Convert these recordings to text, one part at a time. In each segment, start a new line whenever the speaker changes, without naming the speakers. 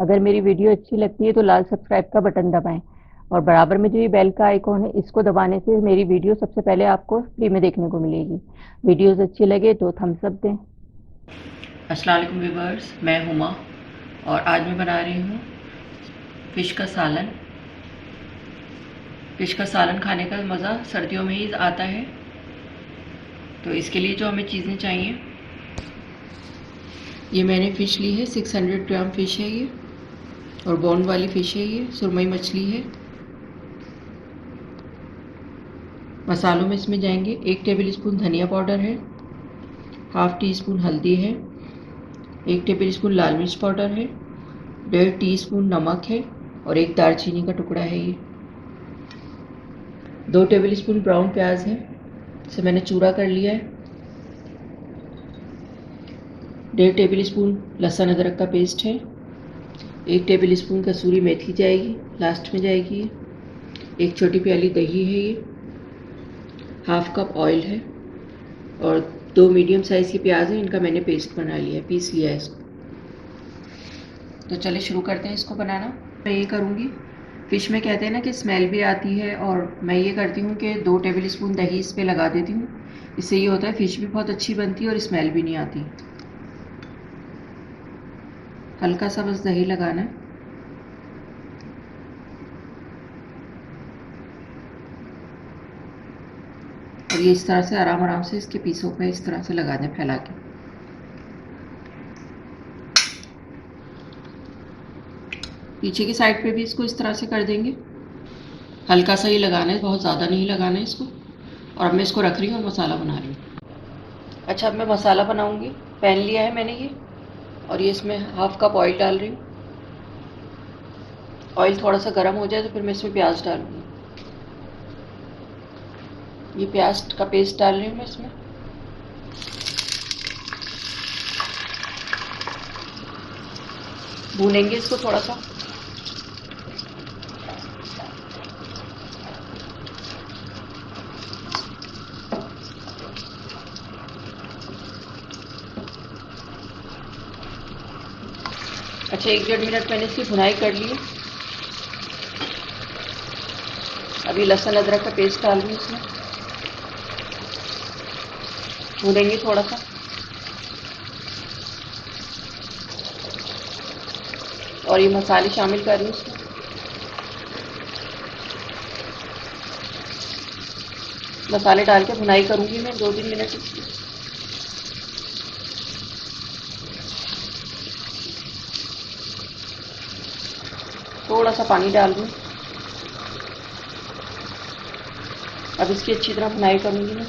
अगर मेरी वीडियो अच्छी लगती है तो लाल सब्सक्राइब का बटन दबाएं और बराबर में जो ये बेल का आइकॉन है इसको दबाने से मेरी वीडियो सबसे पहले आपको फ्री में देखने को मिलेगी। वीडियोस अच्छी लगे तो थम्स अप दें।
अस्सलाम वालेकुम व्यूअर्स, मैं हुमा और आज मैं बना रही हूँ फ़िश का सालन। फ़िश का सालन खाने का मज़ा सर्दियों में ही आता है। तो इसके लिए जो हमें चीज़ें चाहिए, ये मैंने फ़िश ली है, 600 ग्राम फ़िश है ये, और बोन वाली फ़िश है ये, सुरमई मछली है। मसालों में इसमें जाएंगे 1 टेबल स्पून धनिया पाउडर है, हाफ़ टी स्पून हल्दी है, 1 टेबल स्पून लाल मिर्च पाउडर है, 1.5 टीस्पून नमक है और 1 दालचीनी का टुकड़ा है ये। 2 टेबल स्पून ब्राउन प्याज है, इसे मैंने चूरा कर लिया है। 1.5 टेबल स्पून लहसुन अदरक का पेस्ट है। 1 टेबल स्पून कसूरी मेथी जाएगी, लास्ट में जाएगी ये। 1 छोटी प्याली दही है ये। हाफ कप ऑयल है और 2 मीडियम साइज़ की प्याज है, इनका मैंने पेस्ट बना लिया है, पीस लिया है इसको। तो चलिए शुरू करते हैं इसको बनाना। मैं ये करूँगी, फ़िश में कहते हैं ना कि स्मेल भी आती है, और मैं ये करती हूँ कि 2 टेबल स्पून दही इस पर लगा देती हूँ। इससे ये होता है फ़िश भी बहुत अच्छी बनती है और स्मेल भी नहीं आती। हल्का सा बस दही लगाना है। और ये इस तरह से आराम आराम से इसके पीसों पे इस तरह से लगा दें फैला के। पीछे की साइड पे भी इसको इस तरह से कर देंगे। हल्का सा ही लगाना है, बहुत ज़्यादा नहीं लगाना है इसको। और अब मैं इसको रख रही हूँ और मसाला बना रही हूँ। अच्छा, अब मैं मसाला बनाऊँगी। पैन लिया है मैंने ये, और ये इसमें हाफ कप ऑयल डाल रही हूँ। ऑयल थोड़ा सा गर्म हो जाए तो फिर मैं इसमें प्याज डालूँगी। ये प्याज का पेस्ट डाल रही हूँ मैं इसमें। भूनेंगे इसको थोड़ा सा। अच्छा, 1-1.5 मिनट मैंने इसकी भुनाई कर ली है। अभी लहसुन अदरक का पेस्ट डाल रही हूँ इसमें। भूनेंगे थोड़ा सा। और ये मसाले शामिल कर रही हूँ इसमें। मसाले डाल के भुनाई करूँगी मैं 2-3 मिनट इसकी। थोड़ा सा पानी डाल दूँ। अब इसकी अच्छी तरह भुनाई करूँगी मैं।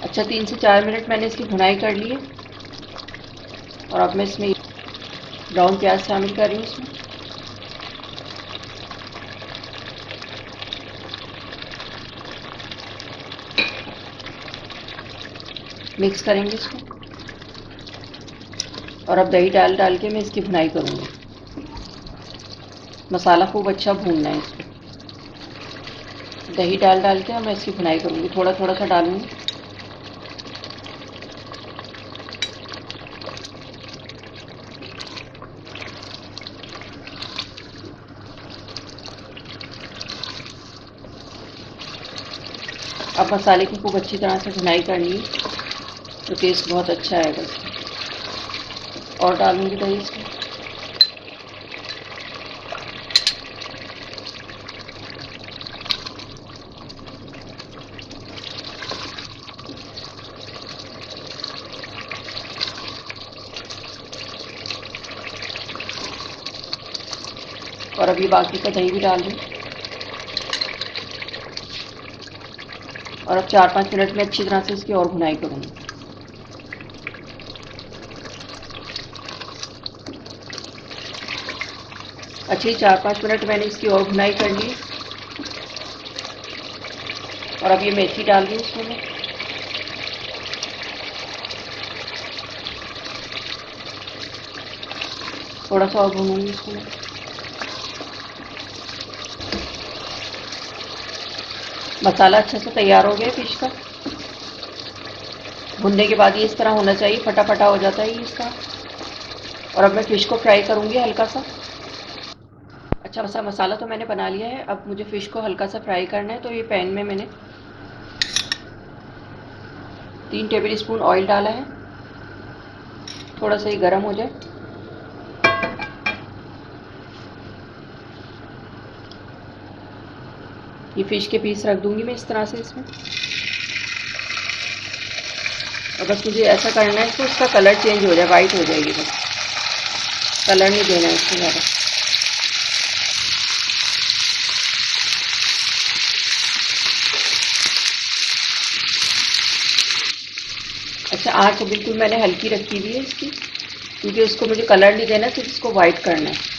अच्छा, 3 से 4 मिनट मैंने इसकी भुनाई कर ली है। और अब मैं इसमें ब्राउन प्याज शामिल कर रही हूँ इसमें। मिक्स करेंगे इसको। और अब दही डाल डाल के मैं इसकी भुनाई करूँगी। मसाला खूब अच्छा भूनना है इसको। दही डाल डाल के मैं इसकी भुनाई करूँगी, थोड़ा थोड़ा सा डालूँगी। अब मसाले की खूब अच्छी तरह से भुनाई करनी है तो टेस्ट बहुत अच्छा आएगा इसका। और डालूँगी दही इसमें। और अभी बाकी का दही भी डाल दूँ। और अब 4-5 मिनट में अच्छी तरह से इसकी और भुनाई करूँगी। अच्छी 4-5 मिनट मैंने इसकी और भुनाई कर ली। और अब ये मेथी डाल दूँ इसमें मैं। थोड़ा सा और भूनूंगी इसको मैं। मसाला अच्छे से तैयार हो गया फिश का। भुनने के बाद ये इस तरह होना चाहिए, फटा फटा हो जाता है ये इसका। और अब मैं फ़िश को फ्राई करूँगी हल्का सा। अच्छा सा मसाला तो मैंने बना लिया है, अब मुझे फ़िश को हल्का सा फ्राई करना है। तो ये पैन में मैंने 3 टेबल स्पून ऑयल डाला है, थोड़ा सा ये गर्म हो जाए। ये फ़िश के पीस रख दूँगी मैं इस तरह से इसमें। और बस मुझे ऐसा करना है कि उसका कलर चेंज हो जाए, वाइट हो जाएगी बस, कलर नहीं देना है इसको ज़्यादा। अच्छा, आँच बिल्कुल मैंने हल्की रखी हुई है इसकी, क्योंकि उसको मुझे कलर नहीं देना, सिर्फ इसको वाइट करना है।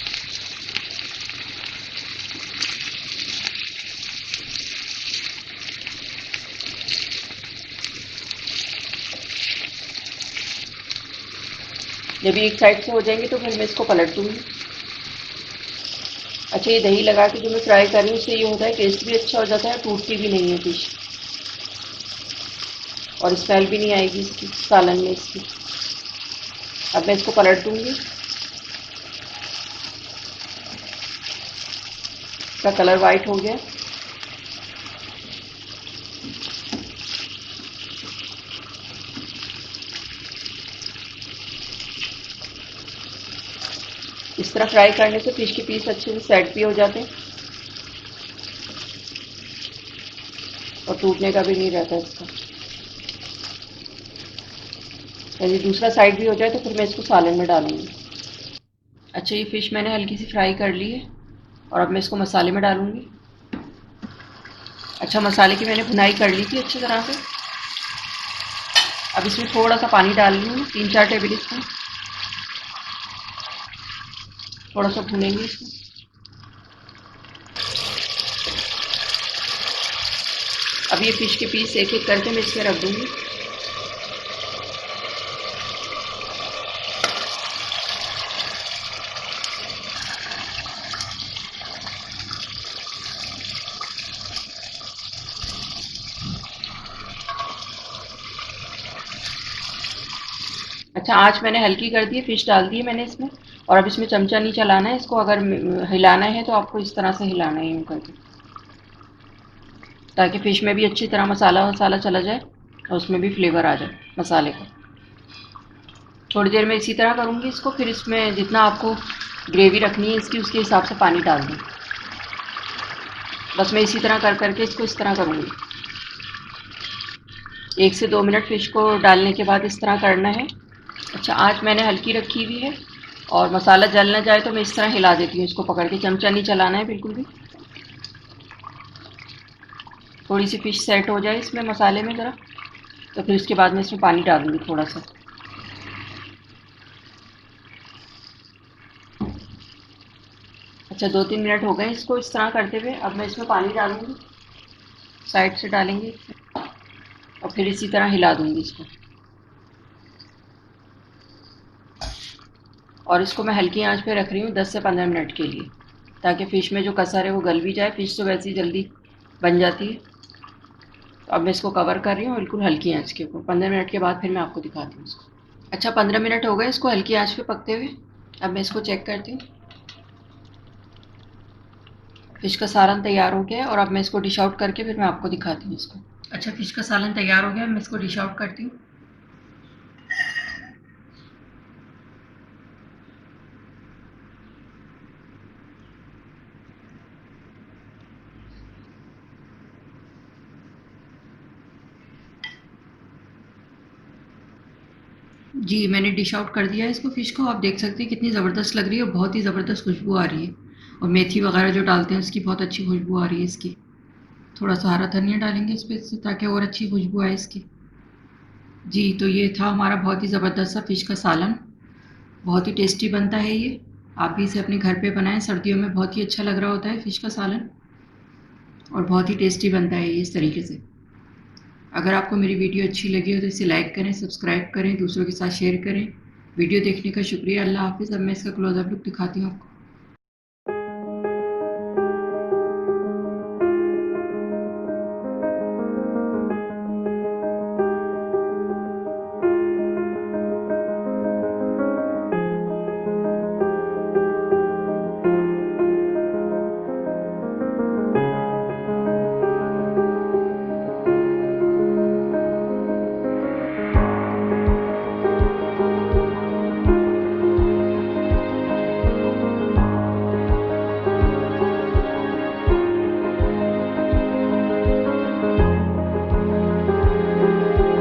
जब ये एक साइड से हो जाएंगे तो फिर मैं इसको पलट दूँगी। अच्छा, ये दही लगा के जो मैं फ्राई कर रही हूँ, इससे ये होता है टेस्ट भी अच्छा हो जाता है, टूटती भी नहीं है फिश, और स्मेल भी नहीं आएगी इसकी सालन में इसकी। अब मैं इसको पलट दूँगी। इसका कलर वाइट हो गया। इस तरह फ्राई करने से फिश के पीस अच्छे से सेट भी हो जाते हैं और टूटने का भी नहीं रहता इसका। यदि दूसरा साइड भी हो जाए तो फिर मैं इसको सालन में डालूंगी। अच्छा, ये फ़िश मैंने हल्की सी फ्राई कर ली है और अब मैं इसको मसाले में डालूंगी। अच्छा, मसाले की मैंने भुनाई कर ली थी अच्छी तरह से। अब इसमें थोड़ा सा पानी डाल रही हूँ, 3-4 टेबल स्पून। थोड़ा सा भूनेंगे इसको। अब ये फ़िश के पीस एक एक करके मैं इसमें रख दूँगी। अच्छा, आँच मैंने हल्की कर दी है, फ़िश डाल दी है मैंने इसमें। और अब इसमें चमचा नहीं चलाना है इसको, अगर हिलाना है तो आपको इस तरह से हिलाना है यूँ करके, ताकि फ़िश में भी अच्छी तरह मसाला वसाला चला जाए और उसमें भी फ्लेवर आ जाए मसाले का। थोड़ी देर में इसी तरह करूँगी इसको, फिर इसमें जितना आपको ग्रेवी रखनी है इसकी उसके हिसाब से पानी डाल दूँ। बस मैं इसी तरह कर करके इसको इस तरह करूँगी। 1 से 2 मिनट फ़िश को डालने के बाद इस तरह करना है। अच्छा, आँच मैंने हल्की रखी हुई है और मसाला जल ना जाए तो मैं इस तरह हिला देती हूँ इसको पकड़ के, चमचा नहीं चलाना है बिल्कुल भी। थोड़ी सी फ़िश सेट हो जाए इसमें मसाले में ज़रा, तो फिर उसके बाद मैं इसमें पानी डालूँगी थोड़ा सा। अच्छा, 2-3 मिनट हो गए इसको इस तरह करते हुए। अब मैं इसमें पानी डालूँगी, साइड से डालेंगे और फिर इसी तरह हिला दूँगी इसको। और इसको मैं हल्की आंच पे रख रही हूँ 10 से 15 मिनट के लिए, ताकि फ़िश में जो कसर है वो गल भी जाए। फ़िश तो वैसे ही जल्दी बन जाती है। तो अब मैं इसको कवर कर रही हूँ बिल्कुल हल्की आंच के ऊपर। 15 मिनट के बाद फिर मैं आपको दिखाती हूँ इसको। अच्छा, 15 मिनट हो गए इसको हल्की आंच पे पकते हुए। अब मैं इसको चेक करती हूँ। फ़िश का सालन तैयार हो गया है और अब मैं इसको डिश आउट करके फिर मैं आपको दिखाती हूँ इसको। अच्छा, फ़िश का सालन तैयार हो गया, मैं इसको डिश आउट करती हूँ। जी, मैंने डिश आउट कर दिया है इसको, फ़िश को। आप देख सकते हैं कितनी ज़बरदस्त लग रही है, बहुत ही ज़बरदस्त खुशबू आ रही है। और मेथी वगैरह जो डालते हैं उसकी बहुत अच्छी खुशबू आ रही है इसकी। थोड़ा सा हरा धनिया डालेंगे इस पे से, ताकि और अच्छी खुशबू आए इसकी। जी, तो ये था हमारा बहुत ही ज़बरदस्त सा फ़िश का सालन। बहुत ही टेस्टी बनता है ये। आप भी इसे अपने घर पे बनाएँ, सर्दियों में बहुत ही अच्छा लग रहा होता है फ़िश का सालन और बहुत ही टेस्टी बनता है ये इस तरीके से। अगर आपको मेरी वीडियो अच्छी लगी हो तो इसे लाइक करें, सब्सक्राइब करें, दूसरों के साथ शेयर करें। वीडियो देखने का शुक्रिया। अल्लाह हाफ़िज़। अब मैं इसका क्लोज़अप लुक दिखाती हूँ आपको।